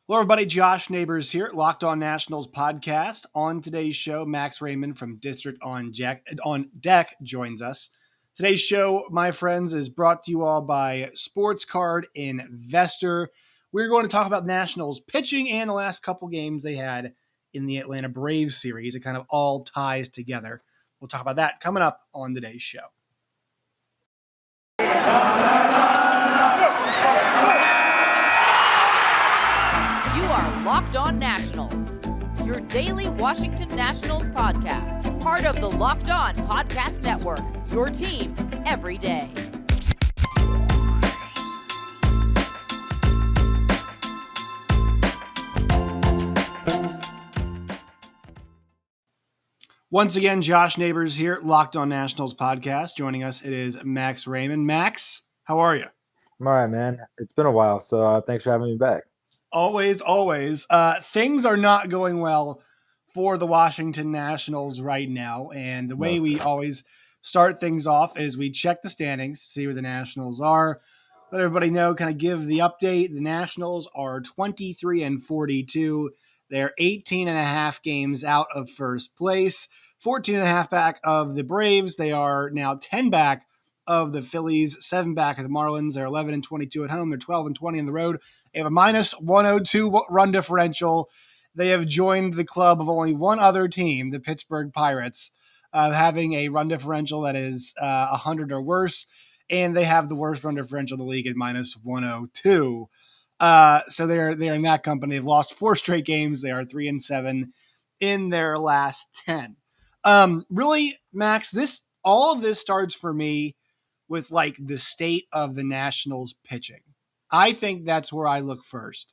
Hello, everybody. Josh Neighbors here, Locked On Nationals podcast. On today's show, Max Rayman from District on Deck joins us. Today's show, my friends, is brought to you all by Sports Card Investor. We're going to talk about Nationals pitching and the last couple games they had in the Atlanta Braves series. It kind of all ties together. We'll talk about that coming up on today's show. You are Locked On Nationals, your daily Washington Nationals podcast, part of the Locked On Podcast Network, your team every day. Once again, Josh Neighbors here, Locked On Nationals podcast. Joining us, it is Max Rayman. Max, how are you? I'm all right, man. It's been a while, so thanks for having me back. Always. Things are not going well for the Washington Nationals right now. And the way we always start things off is we check the standings, see where the Nationals are, let everybody know, kind of give the update. The Nationals are 23-42. They're 18 and a half games out of first place, 14 and a half back of the Braves. They are now 10 back of the Phillies, 7 back of the Marlins. They're 11-22 at home. They're 12-20 on the road. They have a minus 102 run differential. They have joined the club of only one other team, the Pittsburgh Pirates, having a run differential that is 100 or worse, and they have the worst run differential in the league at minus 102. So they're in that company. They've lost 4 straight games. They are 3-7 in their last 10. Really, Max, all of this starts for me with like the state of the Nationals pitching. I think that's where I look first.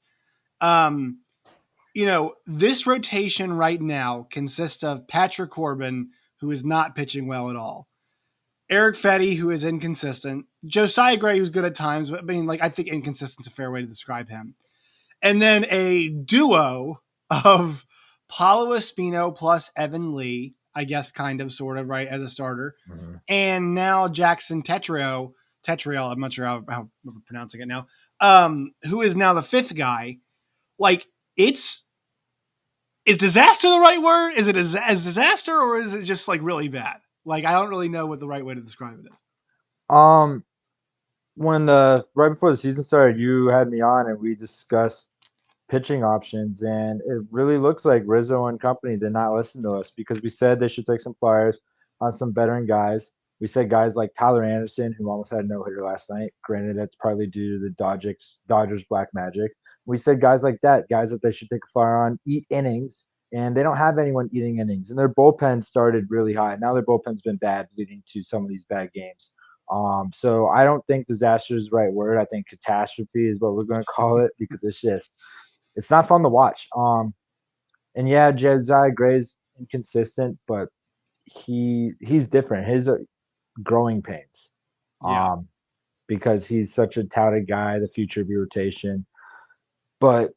This rotation right now consists of Patrick Corbin, who is not pitching well at all, Erick Fedde, who is inconsistent, Josiah Gray, who's good at times, but I think inconsistent is a fair way to describe him. And then a duo of Paulo Espino plus Evan Lee, I guess kind of, sort of, right, as a starter. Mm-hmm. And now Jackson Tetriel, I'm not sure how I'm pronouncing it now, who is now the 5th guy. Like, is disaster the right word? Is it as disaster, or is it just like really bad? Like, I don't really know what the right way to describe it is. When right before the season started, you had me on and we discussed pitching options, and it really looks like Rizzo and company did not listen to us because we said they should take some flyers on some veteran guys. We said guys like Tyler Anderson, who almost had a no-hitter last night. Granted, that's probably due to the Dodgers black magic. We said guys like that, guys that they should take a flyer on, eat innings, and they don't have anyone eating innings. And their bullpen started really hot. Now their bullpen's been bad, leading to some of these bad games. So I don't think disaster is the right word. I think catastrophe is what we're going to call it because it's not fun to watch. And yeah, Josiah Gray's inconsistent, but he's different. His growing pains. Yeah. Because he's such a touted guy, the future of your rotation. But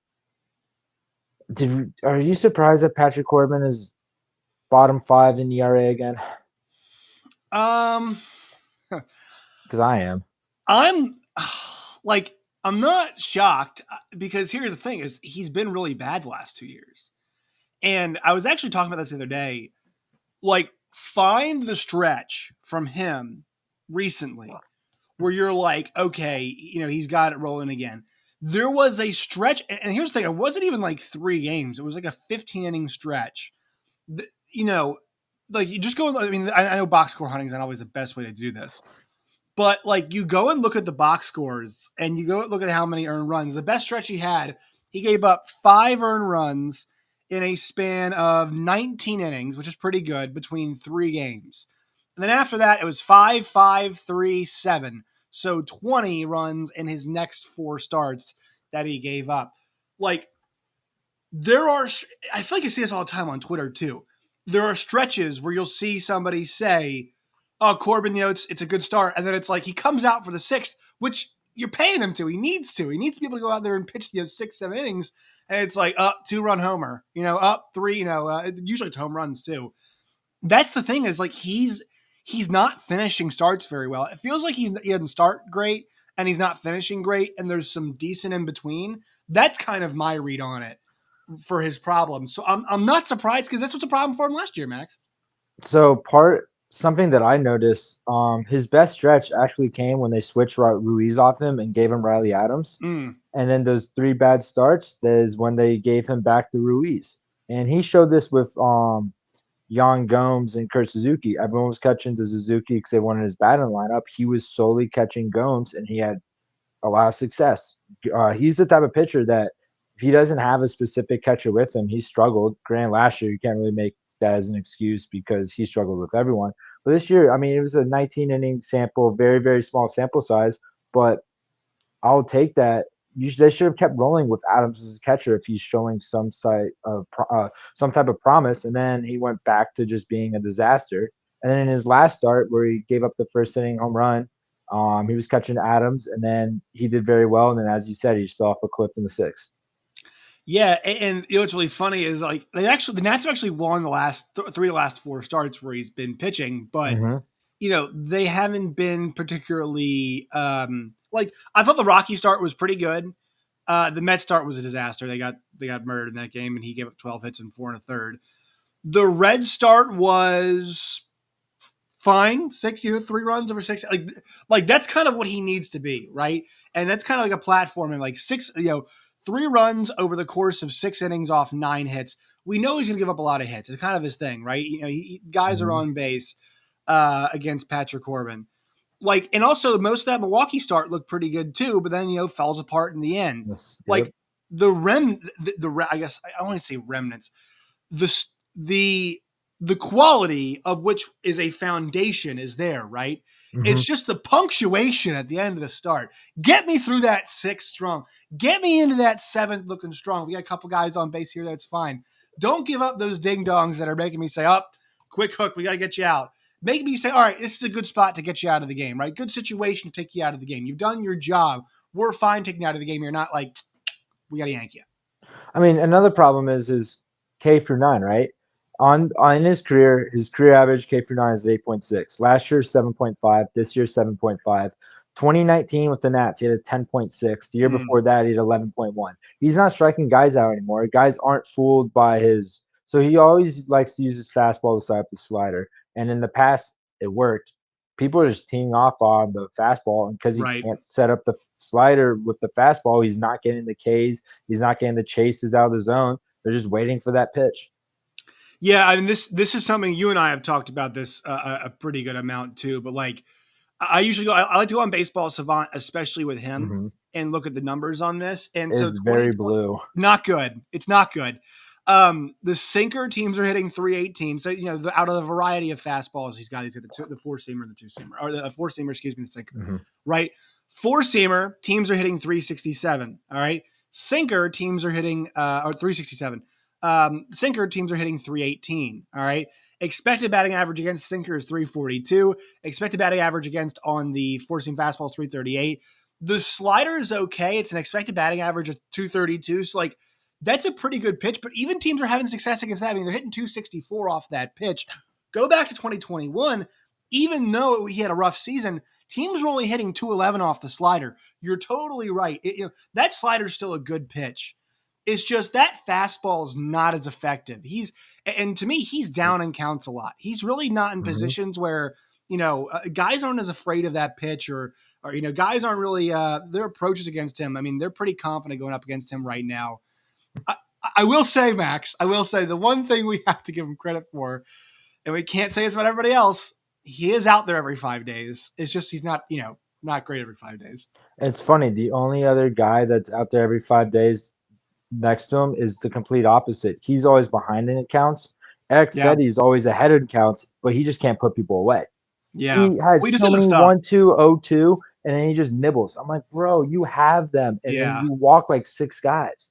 are you surprised that Patrick Corbin is bottom 5 in ERA again? Because I am. I'm not shocked because here's the thing: is he's been really bad the last 2 years, and I was actually talking about this the other day. Like, find the stretch from him recently where you're like, okay, he's got it rolling again. There was a stretch, and here's the thing: it wasn't even like 3 games; it was like a 15-inning stretch. Like, you just go. I mean, I know box score hunting is not always the best way to do this. But, like, you go and look at the box scores and you go look at how many earned runs. The best stretch he had, he gave up 5 earned runs in a span of 19 innings, which is pretty good, between 3 games. And then after that, it was 5, 5, 3, 7. So 20 runs in his next 4 starts that he gave up. Like, I feel like I see this all the time on Twitter too. There are stretches where you'll see somebody say, oh, Corbin, it's a good start. And then it's like he comes out for the 6th, which you're paying him to. He needs to. He needs to be able to go out there and pitch 6, 7 innings. And it's like, 2-run homer, up 3, usually it's home runs too. That's the thing is, like, he's not finishing starts very well. It feels like he doesn't start great and he's not finishing great. And there's some decent in between. That's kind of my read on it for his problems. So I'm not surprised because this was a problem for him last year, Max. So something that I noticed, his best stretch actually came when they switched Ruiz off him and gave him Riley Adams. Mm. And then those three bad starts, that is when they gave him back to Ruiz. And he showed this with Yan Gomes and Kurt Suzuki. Everyone was catching to Suzuki because they wanted his bat in the lineup. He was solely catching Gomes, and he had a lot of success. He's the type of pitcher that if he doesn't have a specific catcher with him, he struggled. Granted, last year you can't really make that as an excuse because he struggled with everyone. But this year, I mean, it was a 19 inning sample, very, very small sample size, but I'll take that. They should have kept rolling with Adams as a catcher if he's showing some some type of promise. And then he went back to just being a disaster. And then in his last start, where he gave up the first inning home run, he was catching Adams, and then he did very well. And then, as you said, he just fell off a cliff in the sixth. Yeah, and you know what's really funny is like the Nats have actually won the last three of the last four starts where he's been pitching, but you know they haven't been particularly like I thought the Rocky start was pretty good. The Mets start was a disaster. They got murdered in that game, and he gave up 12 hits and 4 1/3. The Red start was fine, 3 runs over 6. Like that's kind of what he needs to be, right? And that's kind of like a platform, and like 3 runs over the course of 6 innings off 9 hits. We know he's going to give up a lot of hits. It's kind of his thing, right? You know, guys are on base against Patrick Corbin. Like, and also most of that Milwaukee start looked pretty good too, but then, you know, falls apart in the end. Yes, like I guess I want to say remnants, the quality of which is a foundation is there, right? It's just the punctuation at the end of the start. Get me through that 6th strong. Get me into that 7th looking strong. We got a couple guys on base here. That's fine. Don't give up those ding dongs that are making me say, quick hook. We got to get you out. Make me say, all right, this is a good spot to get you out of the game, right? Good situation to take you out of the game. You've done your job. We're fine taking you out of the game. You're not like, we got to yank you. I mean, another problem is K through 9, right? On his career average K through 9 is 8.6. Last year 7.5. This year 7.5. 2019 with the Nats, he had a 10.6. The year before that, he had 11.1. He's not striking guys out anymore. Guys aren't fooled by his. So he always likes to use his fastball to side up the slider. And in the past, it worked. People are just teeing off on the fastball, and because he can't set up the slider with the fastball, he's not getting the Ks. He's not getting the chases out of the zone. They're just waiting for that pitch. Yeah, I mean, this is something you and I have talked about this a pretty good amount too. But like, I usually go. I like to go on Baseball Savant, especially with him, and look at the numbers on this. And it's so very blue. Not good. It's not good. The sinker teams are hitting 318. So, you know, out of the variety of fastballs he's got the 4-seamer and the 2-seamer, or the 4-seamer, excuse me, the sinker, right? 4-seamer teams are hitting 367. All right. Sinker teams are hitting, or 367. Sinker teams are hitting 318. All right. Expected batting average against sinker is 342. Expected batting average against on the 4-seam fastball is 338. The slider is okay. It's an expected batting average of 232. So like, that's a pretty good pitch, but even teams are having success against that. I mean, they're hitting 264 off that pitch. Go back to 2021, even though he had a rough season, teams were only hitting 211 off the slider. You're totally right. That slider is still a good pitch. It's just that fastball is not as effective. And to me, he's down in counts a lot. He's really not in positions where, you know, guys aren't as afraid of that pitch or you know, guys aren't really, their approaches against him. I mean, they're pretty confident going up against him right now. I will say, Max, the one thing we have to give him credit for, and we can't say this about everybody else, he is out there every 5 days. It's just he's not, you know, not great every 5 days. It's funny. The only other guy that's out there every 5 days next to him is the complete opposite. He's always behind in counts. Erick Fedde is always ahead in counts, but he just can't put people away. Yeah. He has so many 1-2, 0-2, and then he just nibbles. I'm like, bro, you have them. And then you walk like 6 guys.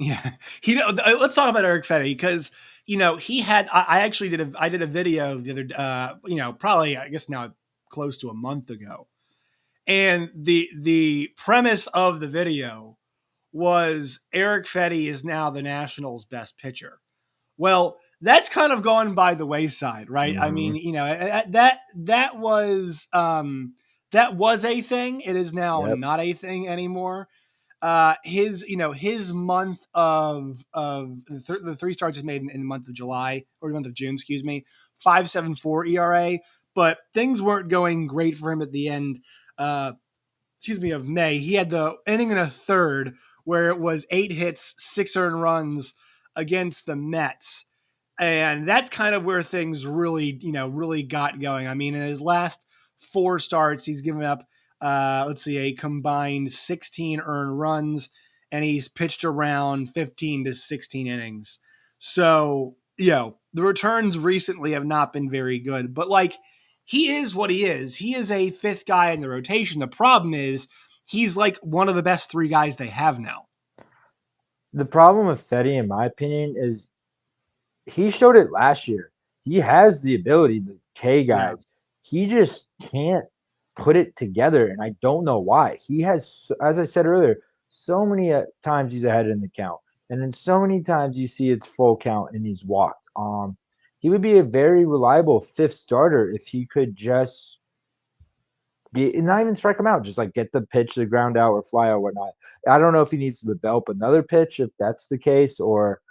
Yeah. Let's talk about Erick Fedde because, you know, he had, I did a video the other, you know, probably, I guess now close to a month ago. And the premise of the video was Erick Fedde is now the Nationals' best pitcher. Well, that's kind of gone by the wayside, right? I mean, you know, that was a thing. It is now not a thing anymore. his month of the 3 starts is made in the month of July or the month of June, excuse me, 5.74 ERA. But things weren't going great for him at the end. Of May. He had the inning and a third where it was 8 hits, 6 earned runs against the Mets. And that's kind of where things really got going. I mean, in his last 4 starts, he's given up, a combined 16 earned runs, and he's pitched around 15 to 16 innings. So, the returns recently have not been very good, but he is what he is. He is a 5th guy in the rotation. The problem is he's like one of the best 3 guys they have now. The problem with Fetty, in my opinion, is he showed it last year. He has the ability to K guys. Yeah. He just can't put it together, and I don't know why. He has, as I said earlier, so many times he's ahead in the count, and then so many times you see it's full count and he's walked. He would be a very reliable 5th starter if he could just be not even strike him out, just get the pitch, the ground out, or fly out, whatnot. I don't know if he needs to develop another pitch if that's the case, or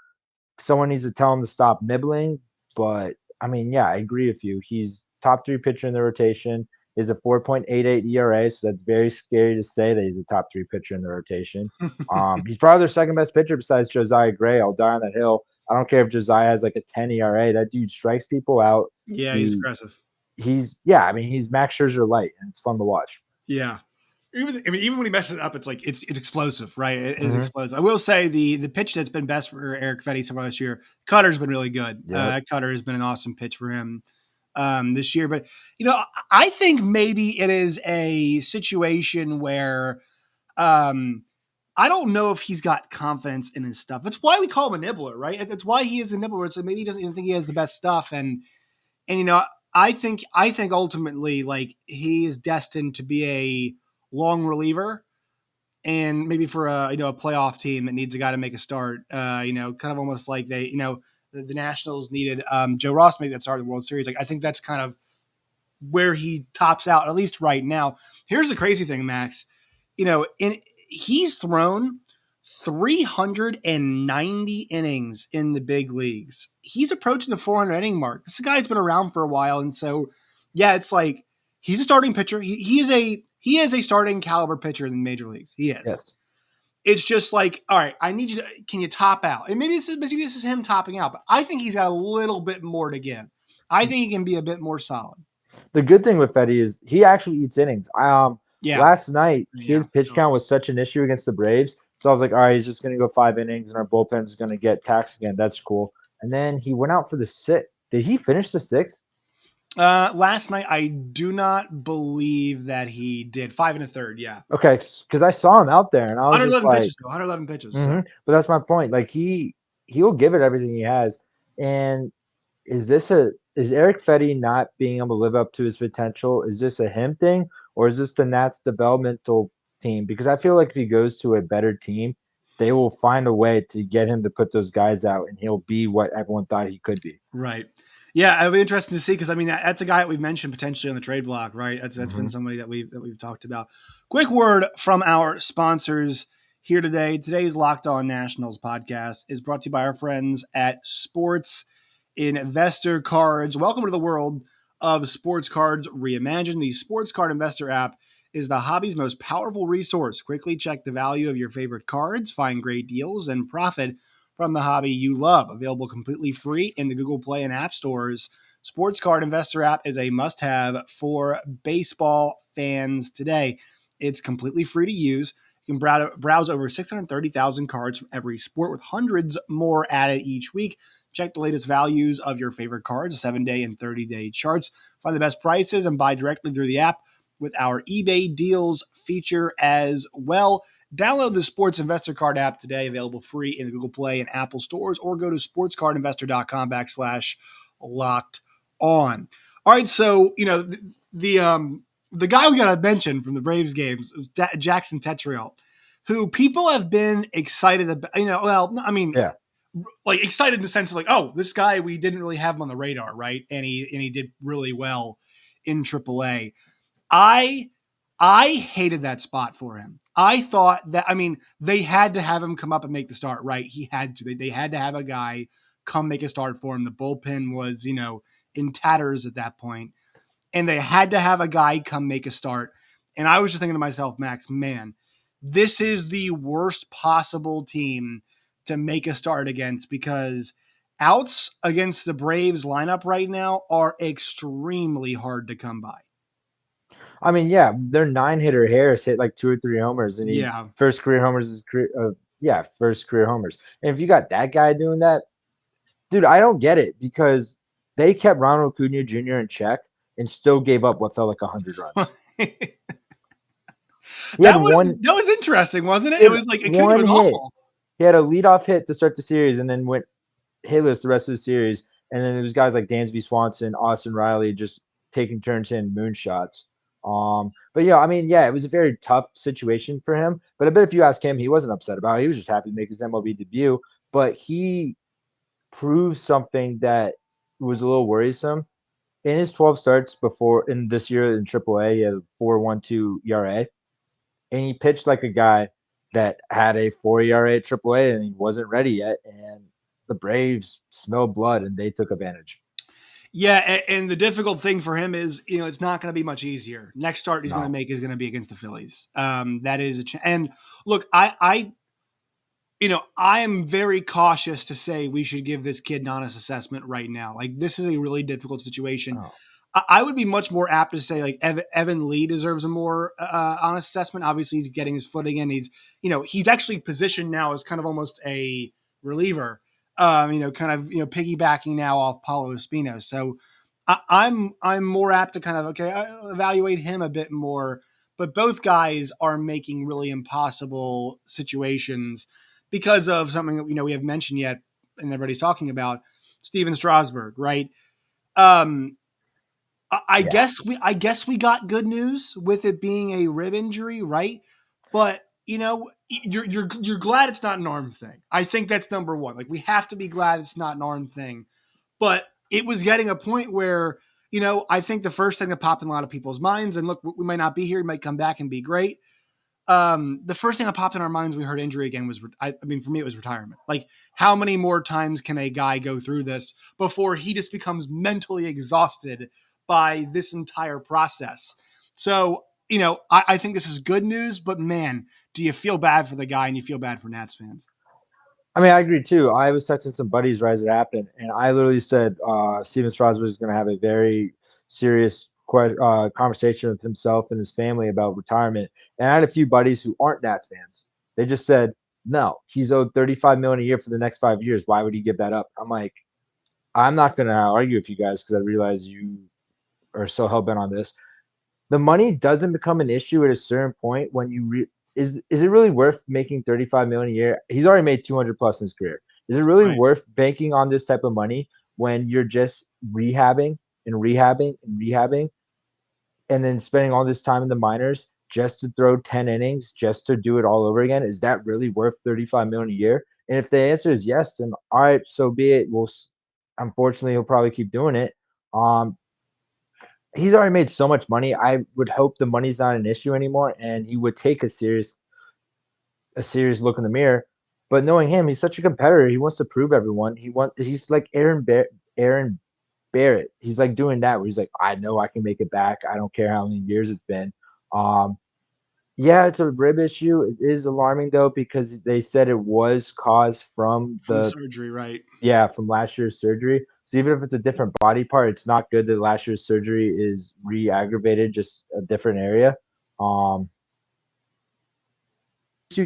someone needs to tell him to stop nibbling. But I mean, yeah, I agree with you. He's top 3 pitcher in the rotation. Is a 4.88 ERA, so that's very scary to say that he's a top 3 pitcher in the rotation. He's probably their second best pitcher besides Josiah Gray. I'll die on that hill. I don't care if Josiah has a 10 ERA. That dude strikes people out. Yeah, he's aggressive. He's Max Scherzer light, and it's fun to watch. Yeah. Even when he messes up, it's it's explosive, right? It is explosive. I will say the pitch that's been best for Erick Fedde so far this year, Cutter's been really good. Yep. Cutter has been an awesome pitch for him this year. But, I think maybe it is a situation where I don't know if he's got confidence in his stuff. That's why we call him a nibbler, right? That's why he is a nibbler. So maybe he doesn't even think he has the best stuff. And I think ultimately he is destined to be a long reliever, and maybe for a playoff team that needs a guy to make a start, kind of almost like they, the Nationals needed Joe Ross to make that start of the World Series. I think that's kind of where he tops out, at least right now. Here's the crazy thing, Max. He's thrown 390 innings in the big leagues. He's approaching the 400 inning mark. This guy's been around for a while, and so it's he's a starting pitcher. He is a starting caliber pitcher in the major leagues. He is. Yes. It's just all right, I need you to, can you top out? And maybe this is him topping out, but I think he's got a little bit more to give. I think he can be a bit more solid. The good thing with Fetty is he actually eats innings. Last night, his pitch count was such an issue against the Braves. So I was like, all right, he's just going to go 5 innings and our bullpen is going to get taxed again. That's cool. And then he went out for the 6th. Did he finish the 6th? Last night, I do not believe that he did. 5 1/3, yeah. Okay, because I saw him out there, and I was 111 pitches. Mm-hmm. So. But that's my point. He'll give it everything he has. And is Erick Fedde not being able to live up to his potential? Is this a him thing, or is this the Nats developmental team? Because I feel like if he goes to a better team, they will find a way to get him to put those guys out, and he'll be what everyone thought he could be. Right. Yeah, it'll be interesting to see, because that's a guy that we've mentioned potentially on the trade block, right? That's been somebody that we've talked about. Quick word from our sponsors here today. Today's Locked On Nationals podcast is brought to you by our friends at Sports Investor Cards. Welcome to the world of sports cards reimagined. The Sports Card Investor app is the hobby's most powerful resource. Quickly check the value of your favorite cards, find great deals, and profit from the hobby you love. Available completely free in the Google Play and App stores. Sports Card Investor app is a must-have for baseball fans today. It's completely free to use. You can browse over 630,000 cards from every sport, with hundreds more added each week. Check the latest values of your favorite cards, 7-day and 30-day charts. Find the best prices and buy directly through the app with our eBay deals feature as well. Download the Sports Investor Card app today, available free in the Google Play and Apple stores, or go to sportscardinvestor.com/locked on. All right, so the guy we got to mention from the Braves games, Jackson Tetriel, who people have been excited about. Excited in the sense of oh, this guy, we didn't really have him on the radar, right? And he did really well in AAA. I I hated that spot for him. I thought that, I mean, they had to have him come up and make the start, right? He had to. They had to have a guy come make a start for him. The bullpen was, in tatters at that point, and they had to have a guy come make a start. And I was just thinking to myself, Max, man, this is the worst possible team to make a start against, because outs against the Braves lineup right now are extremely hard to come by. I mean, yeah, their 9-hitter Harris hit like 2 or 3 homers, and he Yeah. first career homers is first career homers. And if you got that guy doing that, dude, I don't get it, because they kept Ronald Acuna Jr. in check and still gave up what felt like 100 runs. He had one. That was interesting, wasn't it? He It had was like Acuna one was hit. awful. He had a leadoff hit to start the series, and then went hitless the rest of the series. And then there was guys like Dansby Swanson, Austin Riley just taking turns in moonshots. But yeah, I mean, yeah, it was a very tough situation for him. But I bet if you ask him, he wasn't upset about it. He was just happy to make his MLB debut. But he proved something that was a little worrisome. In his 12 starts before in this year in AAA, he had a 4.12 ERA, and he pitched like a guy that had a 4 ERA at AAA, and he wasn't ready yet. And the Braves smelled blood, and they took advantage. Yeah, and the difficult thing for him is, it's not going to be much easier. Next start he's going to No. make is going to be against the Phillies. That is and look, I am very cautious to say we should give this kid an honest assessment right now. Like, this is a really difficult situation. Oh. I would be much more apt to say, like, Evan Lee deserves a more honest assessment. Obviously, he's getting his footing in. He's actually positioned now as kind of almost a reliever. Kind of piggybacking now off Paulo Espino. So I'm more apt to kind of evaluate him a bit more. But both guys are making really impossible situations because of something that we haven't mentioned yet, and everybody's talking about, Stephen Strasburg, right? I guess we got good news with it being a rib injury, right? But you're glad it's not an arm thing. I think that's number one. Like, we have to be glad it's not an arm thing. But it was getting a point where, I think the first thing that popped in a lot of people's minds, and look, we might not be here, we might come back and be great. The first thing that popped in our minds, we heard injury again, was, for me, it was retirement. Like, how many more times can a guy go through this before he just becomes mentally exhausted by this entire process? So, I think this is good news, but man, do you feel bad for the guy, and you feel bad for Nats fans? I mean, I agree too. I was texting some buddies right as it happened, and I literally said Steven Strasburg is going to have a very serious conversation with himself and his family about retirement. And I had a few buddies who aren't Nats fans. They just said, "No, he's owed $35 million a year for the next 5 years. Why would he give that up?" I'm like, I'm not going to argue with you guys, because I realize you are so hell bent on this. The money doesn't become an issue at a certain point when you is it really worth making 35 million a year? He's already made 200 plus in his career. Is it really Right. worth banking on this type of money when you're just rehabbing and rehabbing and rehabbing, and then spending all this time in the minors just to throw 10 innings, just to do it all over again? Is that really worth 35 million a year? And if the answer is yes, then all right, so be it. Unfortunately, he'll probably keep doing it. He's already made so much money. I would hope the money's not an issue anymore, and he would take a serious look in the mirror. But knowing him, he's such a competitor. He wants to prove everyone. He's like Aaron Barrett. He's like doing that, where he's like, I know I can make it back. I don't care how many years it's been. Yeah, it's a rib issue. It is alarming though, because they said it was caused from the surgery, right? Yeah, from last year's surgery. So even if it's a different body part, it's not good that last year's surgery is re-aggravated, just a different area.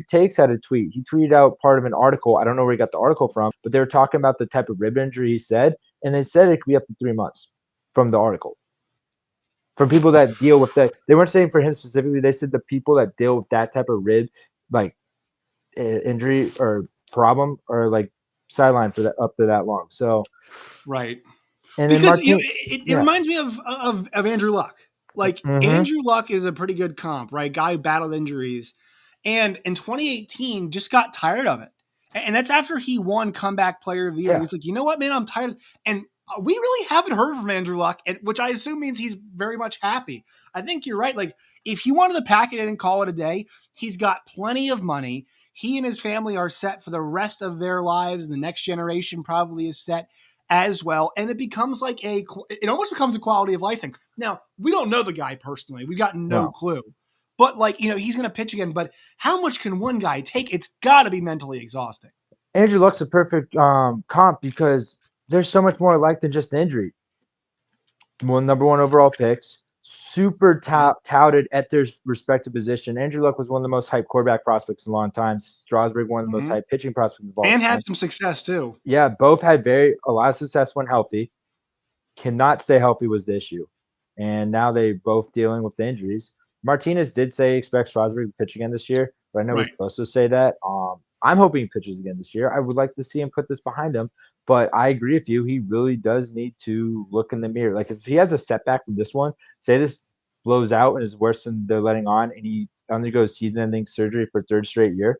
Takes had a tweet. He tweeted out part of an article. I don't know where he got the article from, but they were talking about the type of rib injury he said, and they said it could be up to 3 months from the article. For people that deal with that, they weren't saying for him specifically. They said the people that deal with that type of rib, like injury or problem, or like sideline for that up to that long. So, right. And because then it reminds me of Andrew Luck. Like, Andrew Luck is a pretty good comp, right? Guy who battled injuries, and in 2018 just got tired of it. And that's after he won Comeback Player of the Year. Yeah. He's like, you know what, man, I'm tired. And we really haven't heard from Andrew Luck, which I assume means he's very much happy. I think you're right. Like, if he wanted to pack it in and call it a day, he's got plenty of money. He and his family are set for the rest of their lives, and the next generation probably is set as well. And it becomes like it almost becomes a quality of life thing. Now, we don't know the guy personally. We got no clue. But, like, he's going to pitch again. But how much can one guy take? It's got to be mentally exhausting. Andrew Luck's a perfect comp because there's so much more alike than just injury. Number one overall picks, super touted at their respective position. Andrew Luck was one of the most hyped quarterback prospects in a long time. Strasberg, one of the most hyped pitching prospects of all time. And had some success too. Yeah, both had a lot of success when healthy. Cannot stay healthy was the issue. And now they both dealing with the injuries. Martinez did say he expects Strasberg to pitch again this year, but I know we're supposed to say that. I'm hoping he pitches again this year. I would like to see him put this behind him, but I agree with you. He really does need to look in the mirror. Like, if he has a setback from this one, say this blows out and is worse than they're letting on, and he undergoes season-ending surgery for third straight year,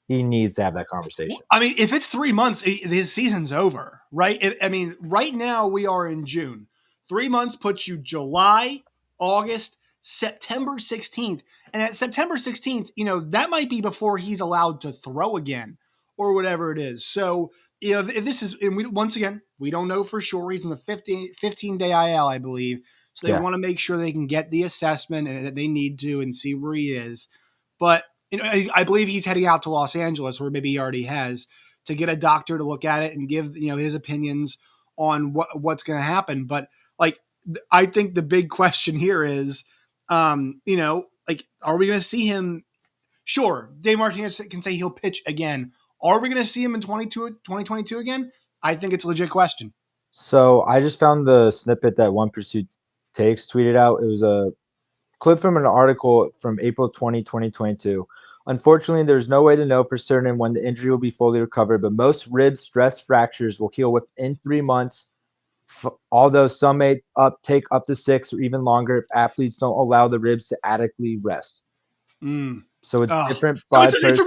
he needs to have that conversation. I mean, if it's 3 months, his season's over, right? Right now we are in June. 3 months puts you July, August, September 16th. And at September 16th, that might be before he's allowed to throw again or whatever it is. So, if this is, and once again, we don't know for sure. He's in the 15-day IL, I believe. So they want to make sure they can get the assessment and that they need to and see where he is. But I believe he's heading out to Los Angeles, or maybe he already has, to get a doctor to look at it and give his opinions on what's going to happen. But, like, I think the big question here is, are we going to see him? Sure, Dave Martinez can say he'll pitch again. Are we going to see him in 2022 again? I think it's a legit question. So I just found the snippet that One Pursuit Takes tweeted out. It was a clip from an article from April 20, 2022. Unfortunately, there's no way to know for certain when the injury will be fully recovered, but most rib stress fractures will heal within 3 months, although some may take up to 6 or even longer if athletes don't allow the ribs to adequately rest. So it's different. It's a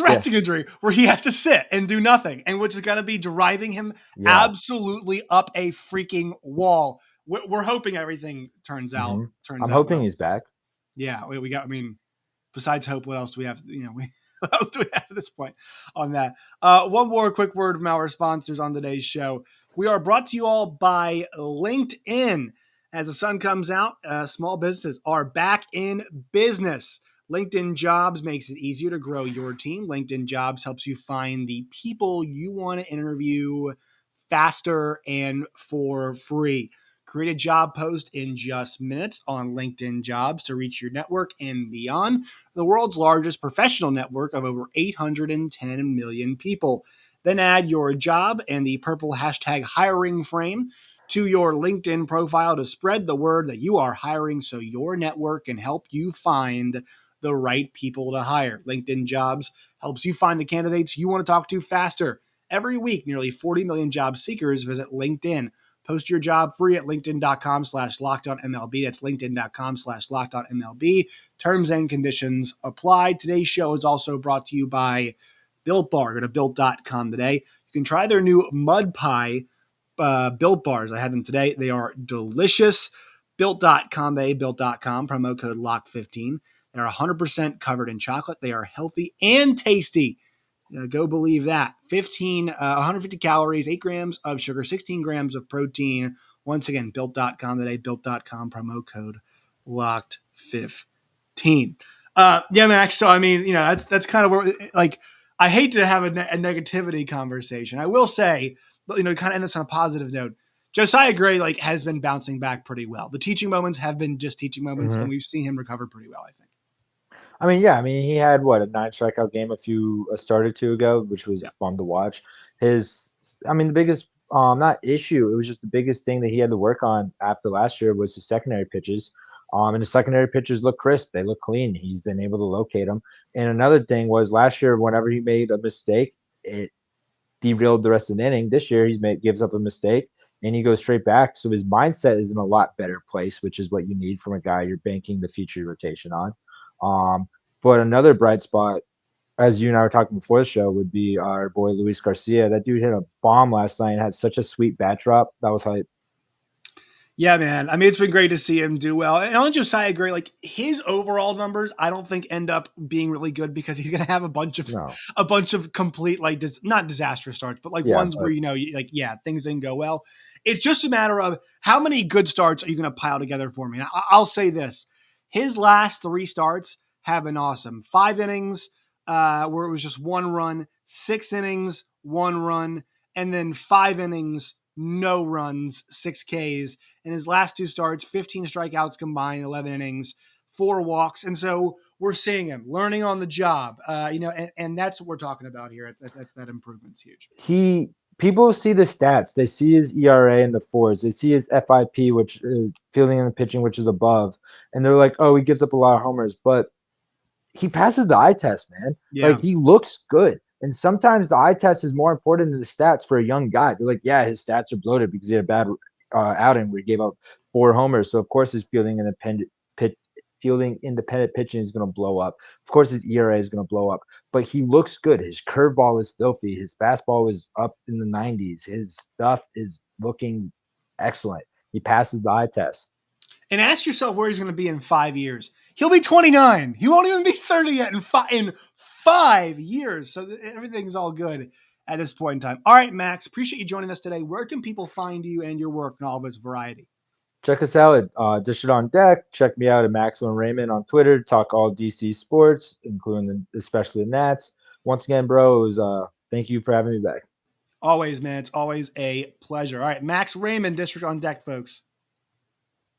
resting injury where he has to sit and do nothing, and which is going to be driving him absolutely up a freaking wall. We're hoping everything turns out. I'm hoping he's back. Yeah, we got. I mean, besides hope, what else do we have? What else do we have at this point on that? One more quick word from our sponsors on today's show. We are brought to you all by LinkedIn. As the sun comes out, small businesses are back in business. LinkedIn Jobs makes it easier to grow your team. LinkedIn Jobs helps you find the people you want to interview faster and for free. Create a job post in just minutes on LinkedIn Jobs to reach your network and beyond. The world's largest professional network of over 810 million people. Then add your job and the purple hashtag hiring frame to your LinkedIn profile to spread the word that you are hiring so your network can help you find the right people to hire. LinkedIn Jobs helps you find the candidates you want to talk to faster. Every week, nearly 40 million job seekers visit LinkedIn. Post your job free at linkedin.com/lockedonmlb. That's linkedin.com/lockedonmlb. Terms and conditions apply. Today's show is also brought to you by Built Bar. Go to built.com today. You can try their new mud pie Built Bars. I had them today. They are delicious. Built.com, built.com, promo code LOCK15. They're 100% covered in chocolate. They are healthy and tasty. Go believe that. 150 calories, 8 grams of sugar, 16 grams of protein. Once again, built.com today, built.com, promo code LOCKED15. Max. So, I mean, that's kind of where, like, I hate to have a negativity conversation. I will say, kind of end this on a positive note. Josiah Gray, has been bouncing back pretty well. The teaching moments have been just teaching moments, and we've seen him recover pretty well, I think. He had a 9 strikeout game a start or two ago, which was fun to watch. The biggest not issue, it was just the biggest thing that he had to work on after last year was his secondary pitches. And the secondary pitches look crisp, they look clean. He's been able to locate them. And another thing was last year, whenever he made a mistake, it derailed the rest of the inning. This year, gives up a mistake and he goes straight back. So his mindset is in a lot better place, which is what you need from a guy you're banking the future rotation on. But another bright spot, as you and I were talking before the show, would be our boy Luis Garcia. That dude hit a bomb last night and had such a sweet bat drop. That was hype. Yeah, man. I mean, it's been great to see him do well. And on Josiah Gray, like his overall numbers, I don't think end up being really good because he's going to have a bunch of complete, like, not disastrous starts, but like ones where, things didn't go well. It's just a matter of how many good starts are you going to pile together for me? And I'll say this. His last 3 starts have been awesome. 5 innings where it was just 1 run, 6 innings, 1 run, and then 5 innings, no runs, 6 Ks. In his last 2 starts, 15 strikeouts combined, 11 innings, 4 walks. And so we're seeing him learning on the job, and that's what we're talking about here. That improvement's huge. People see the stats. They see his ERA in the 4s. They see his FIP, which is fielding and pitching, which is above. And they're like, oh, he gives up a lot of homers. But he passes the eye test, man. Yeah. Like, he looks good. And sometimes the eye test is more important than the stats for a young guy. They're like, yeah, his stats are bloated because he had a bad outing where he gave up 4 homers. So, of course, his fielding independent pitching is going to blow up. Of course, his ERA is going to blow up. But he looks good. His curveball is filthy. His fastball is up in the 90s. His stuff is looking excellent. He passes the eye test. And ask yourself where he's going to be in 5 years. He'll be 29. He won't even be 30 yet in 5 years. So everything's all good at this point in time. All right, Max, appreciate you joining us today. Where can people find you and your work and all of its variety? Check us out at Dish It On Deck. Check me out at Max Rayman on Twitter. Talk all DC sports, including especially the Nats. Once again, bro, it was thank you for having me back. Always, man. It's always a pleasure. All right, Max Rayman, District on Deck, folks.